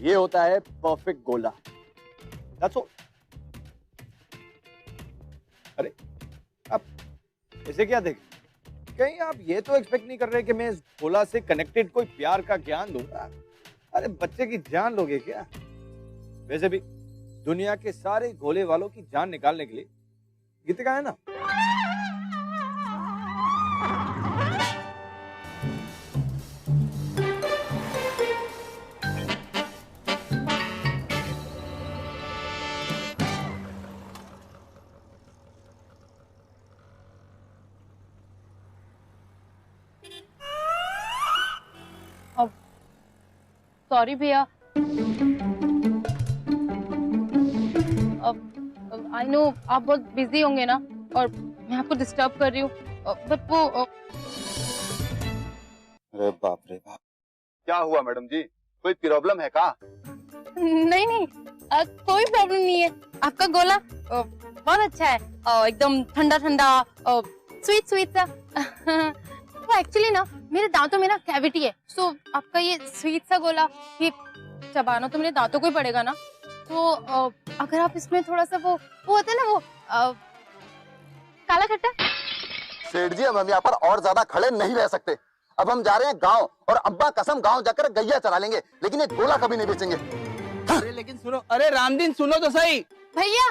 ये होता है परफेक्ट गोला। That's all. अरे आप इसे क्या देख, कहीं आप ये तो एक्सपेक्ट नहीं कर रहे कि मैं इस गोला से कनेक्टेड कोई प्यार का ज्ञान दूंगा? अरे बच्चे की जान लोगे क्या? वैसे भी दुनिया के सारे गोले वालों की जान निकालने के लिए गीतिका है ना। सॉरी भैया, आई नो आप बहुत बिजी होंगे ना और मैं आपको डिस्टर्ब कर रही हूँ, बट वो अरे बाप रे बाप, क्या हुआ मैडम जी, कोई प्रॉब्लम है क्या? नहीं नहीं, कोई प्रॉब्लम नहीं है। आपका गोला बहुत अच्छा है, एकदम ठंडा ठंडा, स्वीट स्वीट सा। वो एक्चुअली ना मेरे दांतों में ना कैविटी है, सो आपका ये स्वीट सा गोला ये चबाना तो मेरे दांतों को ही पड़ेगा ना, तो अगर आप इसमें थोड़ा सा वो होता है ना वो काला खट्टा। सेठ जी, हम यहाँ पर और ज्यादा खड़े नहीं रह सकते। अब हम जा रहे हैं गांव, और अब्बा कसम गांव जाकर गैया चला लेंगे, लेकिन एक गोला कभी नहीं बेचेंगे। अरे लेकिन सुनो, अरे रामदीन सुनो तो सही। भैया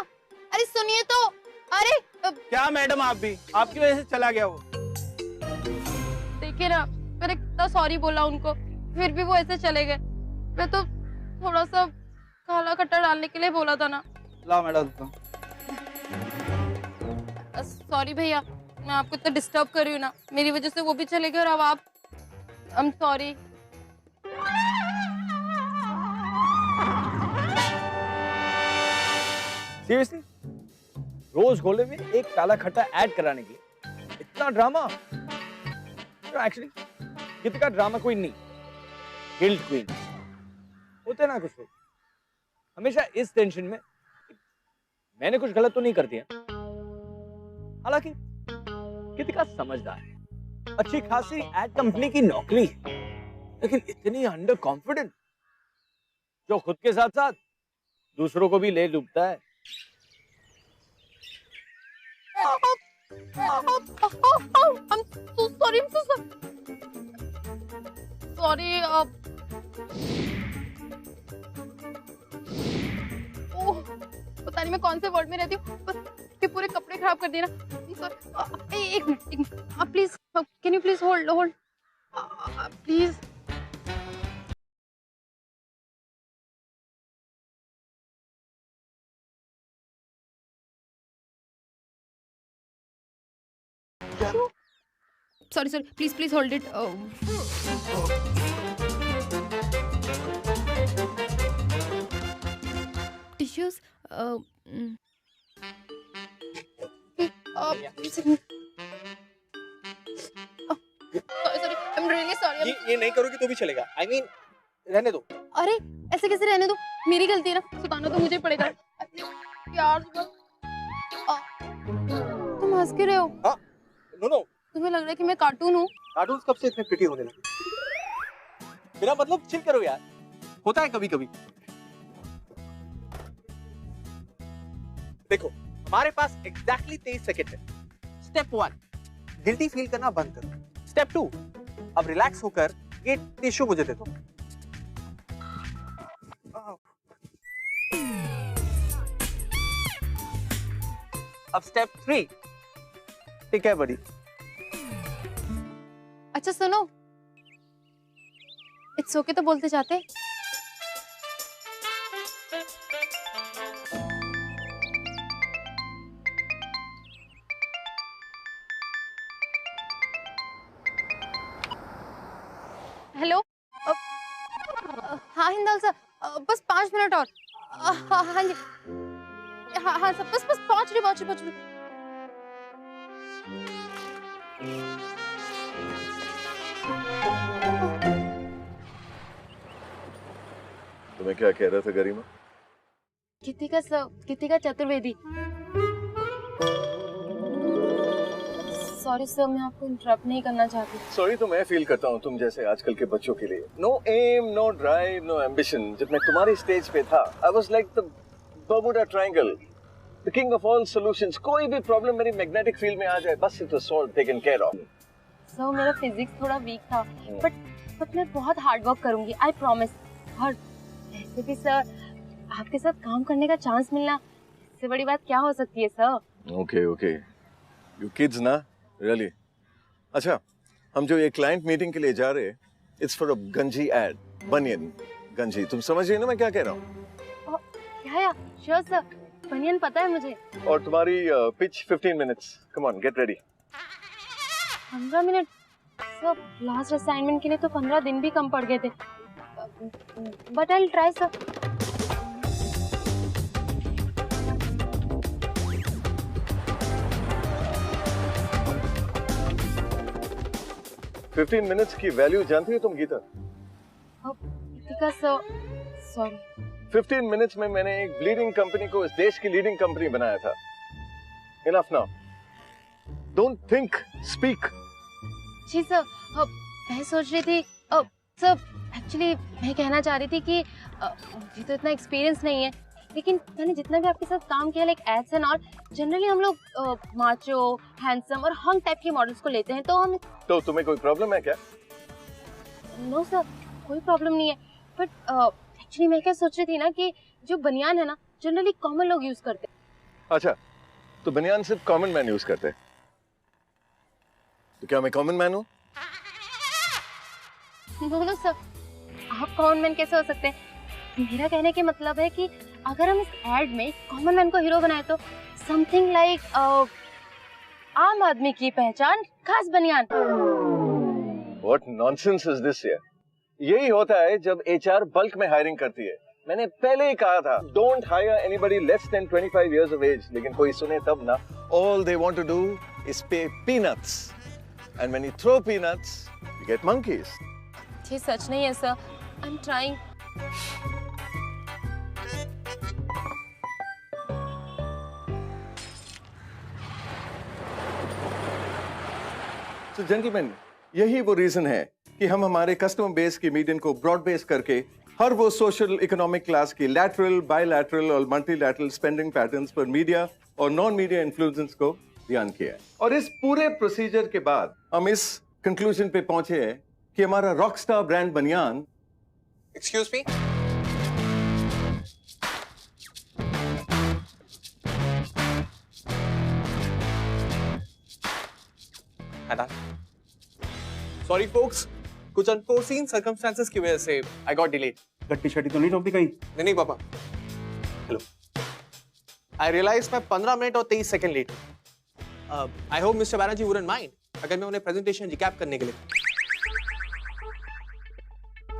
अरे सुनिए तो, अरे क्या मैडम, आप भी आपकी वजह से चला गया वो। देखिए ना, मैंने कितना सॉरी बोला उनको, फिर भी वो ऐसे चले गए। मैं तो थोड़ा सा काला खट्टा डालने के लिए बोला था ना। ला मैडम, सॉरी भैया, मैं आपको इतना डिस्टर्ब कर रही हूँ ना, मेरी वजह से वो भी चले गए और अब आप, आई एम सॉरी। सीरियसली रोज गोले में एक काला खट्टा ऐड कराने के लिए इतना ड्रामा? एक्चुअली गीतिका ड्रामा क्वीन नहीं, गिल्ट क्वीन होते ना कुछ लोग, हमेशा इस टेंशन में मैंने कुछ गलत तो नहीं कर दिया। हालांकि गीतिका समझदार है, अच्छी खासी एड कंपनी की नौकरी है, लेकिन इतनी अंडर कॉन्फिडेंट जो खुद के साथ साथ दूसरों को भी ले डूबता है। सॉरी, पता नहीं मैं कौन से वर्ड में रहती हूँ, के पूरे कपड़े खराब कर दिए ना। एक मिनट, आप please, can you please hold hold please. Sorry sorry, please please hold it. Tissues, ये नहीं करोगे तो भी चलेगा। I mean, रहने दो। अरे ऐसे कैसे रहने दो, मेरी गलती है ना, सुधारना तो मुझे पड़ेगा यार। तुम हंस क्यों रहे हो? हाँ, नो, तुम्हें लग रहा है कि मैं कार्टून हूँ? कार्टून कब से इतने प्रिटी होने लगे? मेरा मतलब चिल करो यार, होता है कभी कभी। देखो, हमारे पास एग्जैक्टली 23 सेकंड है। स्टेप 1, गिल्टी फील करना बंद करो। स्टेप 2, अब रिलैक्स होकर ये टिश्यू मुझे दे दो। अब स्टेप 3, ठीक है बड़ी। अच्छा सुनो, इट्स ओके तो बोलते जाते। हेलो, हाँ हिंदल सर, बस 5 मिनट और। हाँ जी, हाँ सर, बस पहुंच रही। तुम्हें क्या कह रहा था गरिमा? गीतिका चतुर्वेदी। सॉरी सर, मैं आपको इंटरप्ट नहीं करना चाहती। सॉरी तो मैं फील करता हूँ तुम जैसे आजकल के बच्चों के लिए। No aim, no drive, no ambition. जब मैं तुम्हारी स्टेज पे था, I was like the Bermuda triangle, the king of all solutions. कोई भी प्रॉब्लम मेरी मैग्नेटिक फील्ड में आ जाए, बस it was solved, taken care of. Sir मेरा फिजिक्स थोड़ा वीक था, बट मैं बहुत हार्ड वर्क करूंगी, आई प्रॉमिस। और ऐसे भी सर, आपके साथ काम करने का चांस मिलना, इससे बड़ी बात क्या हो सकती है sir. Okay okay, you kids ना, रियली। अच्छा, हम जो ये क्लाइंट मीटिंग के लिए जा रहे हैं, इट्स फॉर अ गंजी एड, बनियन गंजी। तुम समझ रही हो ना मैं क्या कह रहा हूँ? क्या? श्योर सर, बनियन पता है मुझे। और तुम्हारी pitch 15 minutes. Come on, get ready. 15 minute? Sir last assignment के लिए तो 15 दिन भी कम पड़ गए थे, but I will try sir. $15 minutes की वैल्यू जानती हो तुम गीता? गीतिका सर, सॉरी। 15 मिनट्स में मैंने एक ब्लीडिंग कंपनी को इस देश की लीडिंग कंपनी बनाया था। Enough now, don't think, speak. जी सर, मैं सोच रही थी सर, एक्चुअली मैं कहना चाह रही थी कि मुझे तो इतना एक्सपीरियंस नहीं है, लेकिन मैंने जितना भी आपके साथ काम किया, like ads and all, generally हम लोग माचो, हैंडसम और हंग टाइप के मॉडल्स को लेते हैं, तो हम। तो तुम्हें कोई प्रॉब्लम है क्या? नो सर, कोई प्रॉब्लम नहीं है, बट एक्चुअली मैं क्या सोच रही थी ना कि जो बनियान है ना, जनरली कॉमन लोग यूज करते हैं। अच्छा, तो बनियान सिर्फ कॉमन मैन यूज करते हैं, तो क्या मैं कॉमन मैन हूँ? नो सर, आप कॉमन मैन कैसे हो सकते हैं? मेरा कहने के मतलब है कि अगर हम इस एड में कॉमन मैन को हीरो बनाए तो समथिंग लाइक आम आदमी की पहचान खास बनियान। What nonsense is this यार? यही होता है जब HR बल्क में हायरिंग करती है। मैंने पहले ही कहा था, don't hire anybody less than 25 years of age, लेकिन कोई सुने तब ना। All they want to do is pay peanuts, and when you throw peanuts, you get monkeys. ये सच नहीं है sir, I'm trying. So gentlemen, यही वो रीजन है कि हम हमारे कस्टमर बेस की मीडियन को ब्रॉड बेस करके हर वो सोशल इकोनॉमिक क्लास की लैटरल, बायलैटरल और मल्टीलैटरल स्पेंडिंग पैटर्न्स पर मीडिया और नॉन मीडिया इन्फ्लुएंसर्स को ध्यान किया है। और इस पूरे प्रोसीजर के बाद हम इस कंक्लूजन पे पहुंचे हैं कि हमारा रॉकस्टार ब्रांड बनियान। एक्सक्यूज मी, सॉरी फोक्स, कुछ अनफोर्सीन सर्कमस्टेंसेस की वजह से आई गॉट डिलेड। गट्टी शट्टी तो नहीं ठोक दी कहीं? नहीं पापा, हेलो। आई रियलाइज मैं 15 मिनट और 23 सेकंड लेट हूं। I hope mister Banerjee wouldn't mind अगर मैं उन्हें प्रेजेंटेशन रिकैप करने के लिए।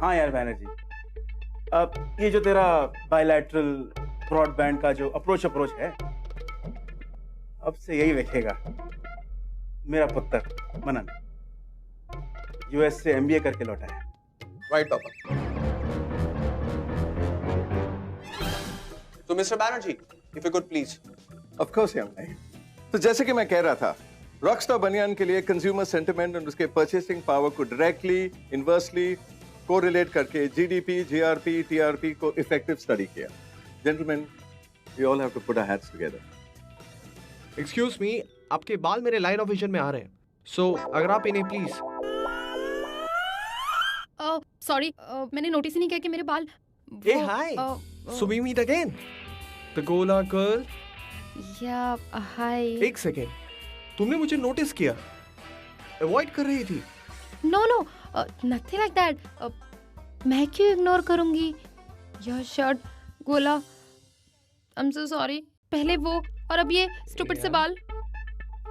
हाँ यार बैनर्जी, अब ये जो तेरा बायलैटरल ब्रॉडबैंड का जो अप्रोच है, अब से यही देखेगा मेरा पुत्र मनन, यूएस से एमबीए करके लौटा है। राइट पापा। तो mister Banerjee, if you could please. Of course young भाई। तो जैसे कि मैं कह रहा था, रॉकस्टार बनियान के लिए कंज्यूमर सेंटिमेंट और उसके परचेसिंग पावर को डायरेक्टली, इनवर्सली कोरिलेट करके जीडीपी, जीआरपी, टीआरपी को इफेक्टिव स्टडी किया। Gentleman, we all have to put our heads together. Excuse me, आपके बाल मेरे लाइन ऑफ विजन में आ रहे हैं, सो अगर आप इन्हें प्लीज। सॉरी, मैंने नोटिस ही नहीं किया कि मेरे बाल। ए hi, so we meet again, the गोला गर्ल। या हाय। एक सेकेंड, तुमने मुझे नोटिस किया, अवॉइड कर रही थी? No no, nothing like that. मैं क्यों इग्नोर करूंगी? योर शर्ट, गोला, आई एम सो सॉरी। पहले वो और अब ये स्टूपिड से बाल।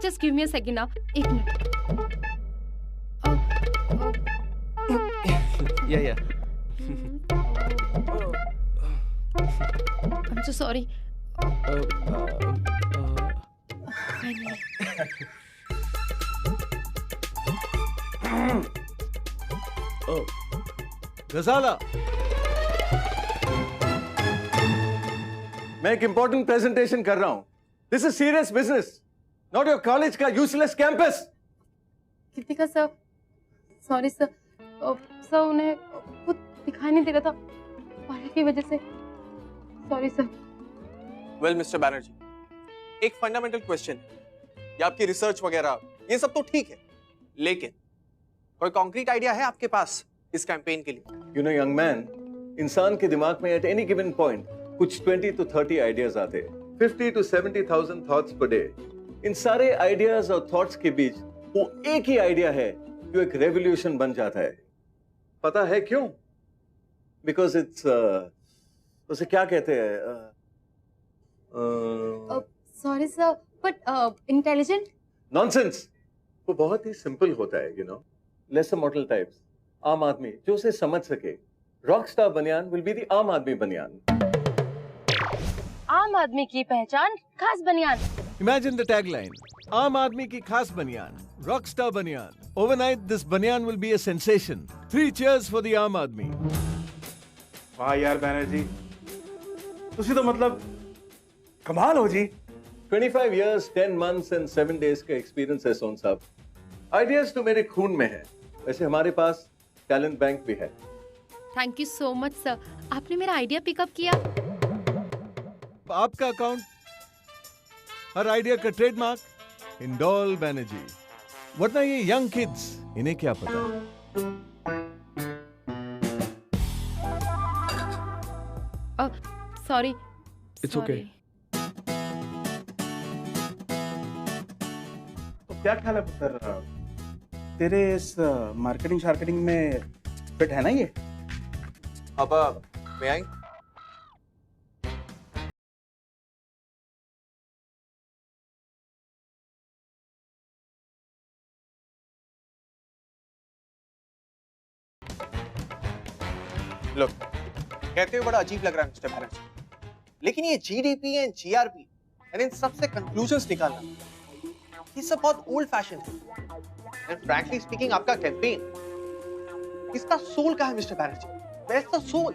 Just give me a second ना, एक मिनट। या आई एम सो सॉरी। गजाला, मैं एक इंपॉर्टेंट प्रेजेंटेशन कर रहा हूं। This is serious business, not your college का useless campus. Kritika sir, sorry sir, sir उन्हें कुछ दिखाई नहीं दे रहा था पानी की वजह से, sorry sir. Well mister Banerjee, एक फंडामेंटल क्वेश्चन है, ये आपकी रिसर्च वगैरह ये सब तो ठीक है, लेकिन कोई कॉन्क्रीट आइडिया है आपके पास इस कैंपेन के लिए? You know, young man, इंसान के दिमाग में at any given point कुछ 20 to 30 आइडियाज आते हैं, 50 to 70,000 थॉट्स पर डे। इन सारे आइडियाज और थॉट्स के बीच वो एक ही आइडिया है जो एक रेवोल्यूशन बन जाता है। पता है क्यों? बिकॉज इट्स उसे क्या कहते हैं? Sorry sir, but intelligent? Nonsense. वो बहुत ही सिंपल होता है, you know, lesser model types, आम आदमी जो उसे समझ सके। रॉकस्टार बनियान विल बी द आम आदमी बनियान। आम आदमी की पहचान खास बनियान। Imagine the tagline: आम आदमी की खास बनियान, रॉकस्टार बनियान. Overnight, this banyan will be a sensation. 3 cheers for the आम आदमी. वाह यार बैनर्जी, तुसी तो मतलब कमाल हो जी। 25 years, 10 months and 7 days का एक्सपीरियंस है सोन साहब। आइडियाज तो मेरे खून में है, वैसे हमारे पास टैलेंट बैंक भी है। Thank you so much sir, आपने मेरा आइडिया पिकअप किया। आपका अकाउंट, हर आइडिया का ट्रेडमार्क इंडोल बैनर्जी। वरना ये यंग किड्स, इन्हें क्या पता। सॉरी। It's okay. तो क्या ख्याल है पुत्र, तेरे इस मार्केटिंग में फिट है ना ये? अब मैं आई? Look, कहते हुए बड़ा अजीब लग रहा है मिस्टर बैनर्जी, लेकिन ये GDP and GRP and in सबसे कंक्लूजन्स निकालना ये सब बहुत ओल्ड फैशन है। एंड फ्रैंकली स्पीकिंग, आपका कैंपेन, इसका सोल कहाँ है mister Banerjee? Where's the soul?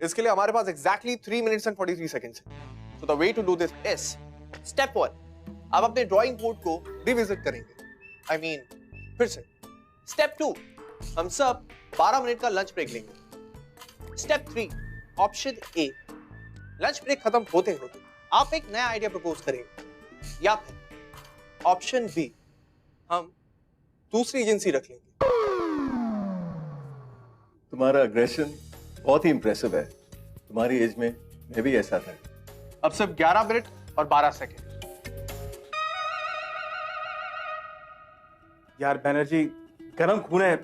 इसके लिए हमारे पास exactly 3 minutes and 43 seconds है। So the way to do this is step 1, आप अपने ड्राइंग बोर्ड को रिविजिट करेंगे। I mean, फिर से। Step 2, हम सब 12 मिनट का लंच ब्रेक लेंगे। Step 3, option A, lunch break खत्म होते होते आप एक नया आइडिया प्रपोज करेंगे, या फिर ऑप्शन बी, हम दूसरी एजेंसी रख लेंगे। तुम्हारा अग्रेशन बहुत ही इंप्रेसिव है। तुम्हारी एज में मैं भी ऐसा था। अब सिर्फ 11 मिनट और 12 सेकेंड। यार बैनर्जी, गरम खून है,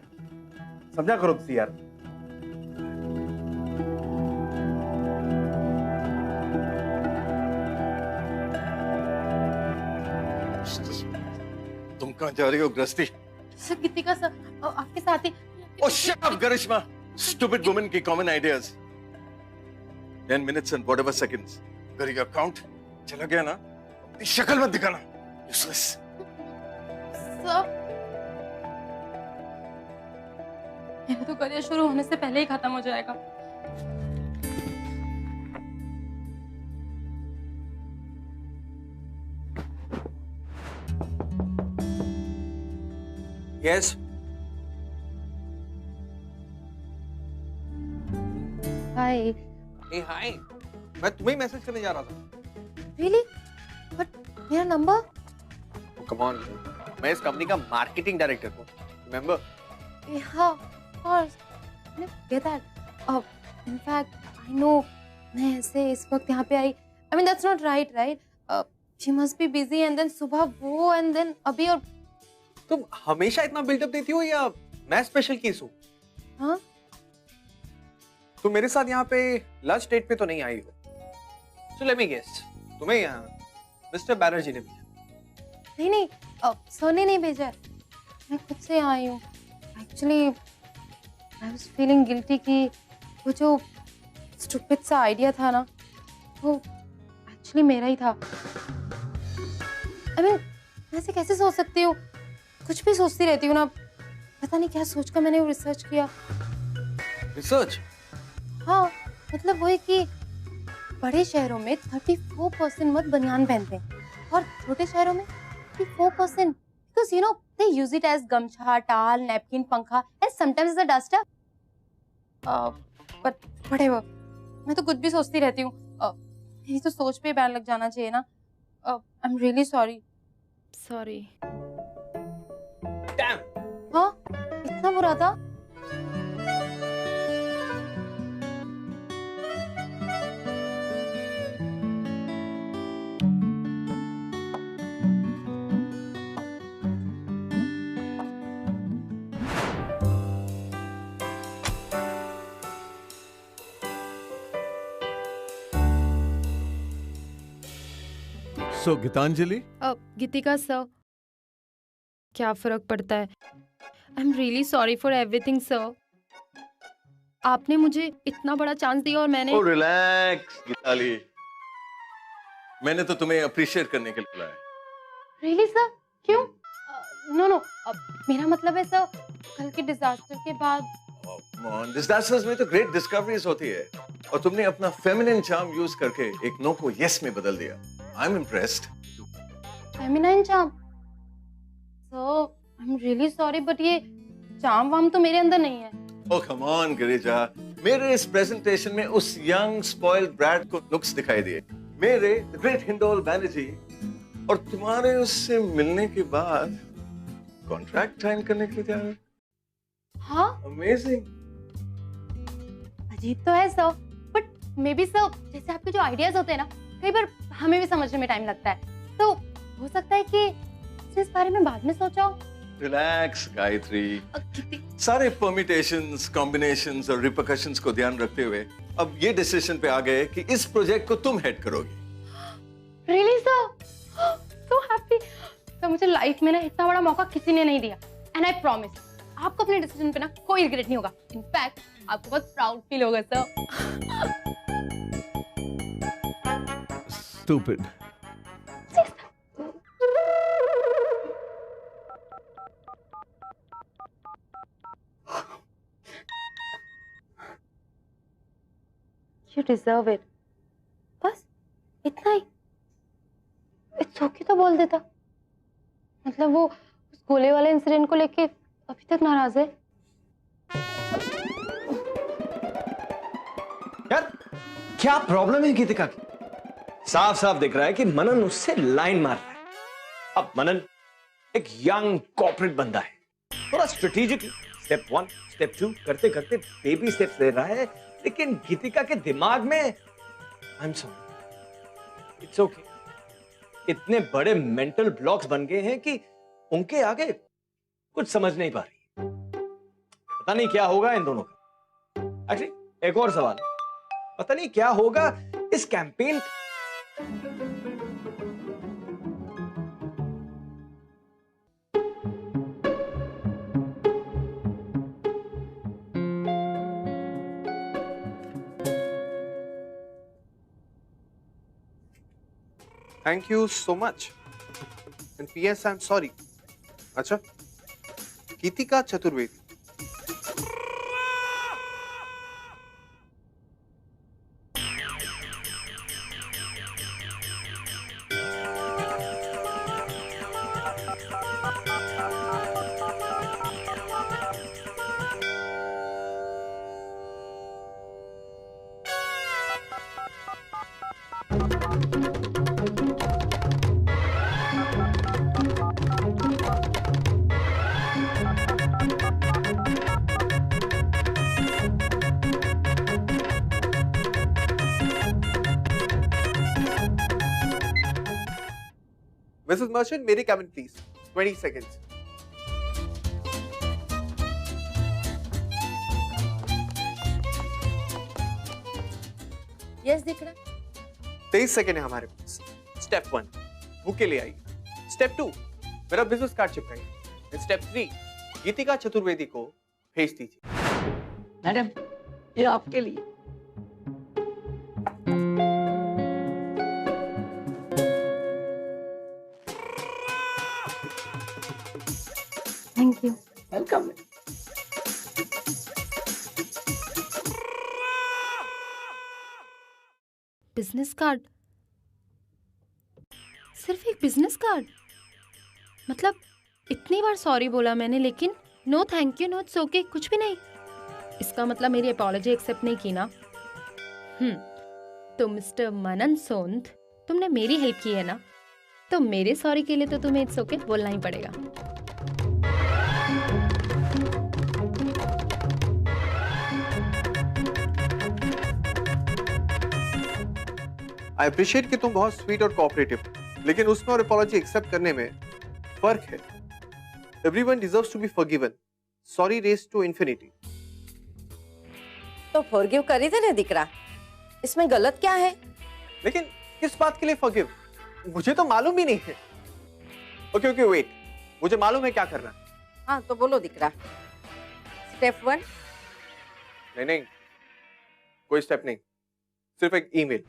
समझा करो तुसी यार। तुम कहां जा रही हो गृहस्थी? सर कृतिका सर, आपके साथ ही। Oh, shut up, Garishma! Stupid woman की common ideas. 10 minutes and whatever seconds. अगर ये अकाउंट चला गया ना, अपनी शक्ल मत दिखाना। Useless. सर, मेरा तो करियर शुरू होने से पहले ही खत्म हो जाएगा। Yes. हाय। Hey, hi. मैं तुम्हें मैसेज करने जा रहा था। रियली? बट मेरा नंबर? Come on. मैं इस कंपनी का मार्केटिंग डायरेक्टर हूँ। Remember? हाँ, of course. I get that. In fact, I know मैं ऐसे इस वक्त यहाँ पे आई। I mean that's not right, right? She must be busy and then सुबह वो and then अभी और। तुम हमेशा इतना बिल्डअप देती हो या मैं स्पेशल केस हूँ? हाँ? तुम मेरे साथ यहाँ पे लंच डेट पे तो नहीं आई हो। So let me guess, तुम्हें यहाँ मिस्टर बैनर्जी ने भेजा? नहीं, सर ने नहीं भेजा है। मैं खुद से यहाँ आई हूँ। Actually, I was feeling guilty कि वो जो stupid सा आइडिया था ना, वो actually मेरा ही था। I mean, मैं ऐसे कैसे सोच सकती हूँ? कुछ भी सोचती रहती हूँ ना। पता नहीं क्या सोचकर मैंने वो रिसर्च किया। रिसर्च? हाँ, मतलब वही कि बड़े शहरों में 34% मत बनियान पहनते हैं और छोटे शहरों में 54%, because you know they use it as गमछा, टाल, नैपकिन, पंखा and sometimes as a duster. but whatever, मैं तो कुछ भी सोचती रहती हूँ। मेरी तो सोच पे बैन लग जाना चाहिए ना। I'm really sorry. Sorry. Damn. हाँ, इतना बुरा था? So, Gitanjali? गीतिका सर, क्या फर्क पड़ता है? I am really sorry for everything sir. आपने मुझे इतना बड़ा चांस दिया और मैंने ओ रिलैक्स गीताली, मैंने तो तुम्हें अप्रिशिएट करने के लिए बुलाया। Really sir? क्यों? नो, मेरा मतलब है सर, कल के डिजास्टर के बाद डिजास्टर्स में तो ग्रेट डिस्कवरीज होती है और तुमने अपना फेमिनिन चार्म यूज करके एक नो को यस में बदल दिया। I am impressed. Feminine charm? Sir, I am really sorry but ये चार्म वाम तो मेरे अंदर नहीं है। ओह कम ऑन गिरिजा, मेरे इस प्रेजेंटेशन में उस यंग स्पॉइल्ड ब्रैड को नुक्स दिखाई दिए। मेरे द ग्रेट हिंडोल बैनर्जी और तुम्हारे उससे मिलने के बाद कॉन्ट्रैक्ट साइन करने के लिए तैयार है। हाँ, अमेजिंग। अजीब तो है sir, but may be sir, जैसे आपके जो आइडियाज होते हैं ना, कई बार हमें भी समझने में टाइम लगता है, तो हो सकता है कि इस बारे में बाद में सोचा हो। रिलैक्स गायत्री, सारे परम्यूटेशंस, कॉम्बिनेशंस और रिपरकशंस को ध्यान रखते हुए अब ये डिसीजन पे आ गए कि इस प्रोजेक्ट को तुम हेड करोगी। Really sir? So happy. तो मुझे लाइफ में ना इतना बड़ा मौका किसी ने नहीं दिया, एंड आई प्रॉमिस आपको अपने डिसीजन पे ना कोई रिग्रेट नहीं होगा। इनफैक्ट आपको बहुत प्राउड फील होगा sir. Stupid. You deserve it. बस इतना ही। It's okay तो बोल देता। मतलब वो उस गोले वाले इंसिडेंट को लेके अभी तक नाराज है। यार क्या प्रॉब्लम है गीतिका की? साफ साफ दिख रहा है कि मनन उससे लाइन मार रहा है। अब मनन एक यंग कॉर्पोरेट बंदा है, थोड़ा स्ट्रेटेजिक स्टेप 1 स्टेप 2 करते करते बेबी स्टेप्स ले रहा है, लेकिन गीतिका के दिमाग में I am sorry, it's okay, इतने बड़े मेंटल ब्लॉक्स बन गए हैं कि उनके आगे कुछ समझ नहीं पा रही। पता नहीं क्या होगा इन दोनों का। एक्चुअली एक और सवाल, पता नहीं क्या होगा इस campaign. Thank you so much. And P.S. I'm sorry. अच्छा, गीतिका चतुर्वेदी। Mrs. Merchant, मेरे cabin please. 20 seconds. यस दिख रहा है। 23 सेकेंड है हमारे पास। स्टेप 1 बुके ले आइए। स्टेप 2 मेरा बिजनेस कार्ड चिपकाइए। स्टेप 3 गीतिका चतुर्वेदी को भेज दीजिए। मैडम ये आपके लिए। Thank you. Welcome. Business card, सिर्फ एक बिजनेस कार्ड। मतलब इतनी बार सॉरी बोला मैंने, लेकिन no thank you, no it's okay, कुछ भी नहीं। इसका मतलब मेरी अपॉलॉजी एक्सेप्ट नहीं की ना? तो मिस्टर मनन सोंद, तुमने मेरी हेल्प की है ना, तो मेरे सॉरी के लिए तो तुम्हें इट्स ओके बोलना ही पड़ेगा। आई अप्रिशिएट कि तुम बहुत स्वीट और कोऑपरेटिव, लेकिन उसमें और अपॉलॉजी एक्सेप्ट करने में फर्क है। Everyone deserves to be forgiven. Sorry race to infinity. तो फॉरगिव करी थे ना दिकरा, इसमें गलत क्या है? लेकिन किस बात के लिए फॉरगिव? मुझे तो मालूम भी नहीं है। ओके ओके वेट, मुझे मालूम है क्या करना। हाँ तो बोलो दिकरा। स्टेप 1। नहीं, कोई स्टेप नहीं, सिर्फ एक ईमेल।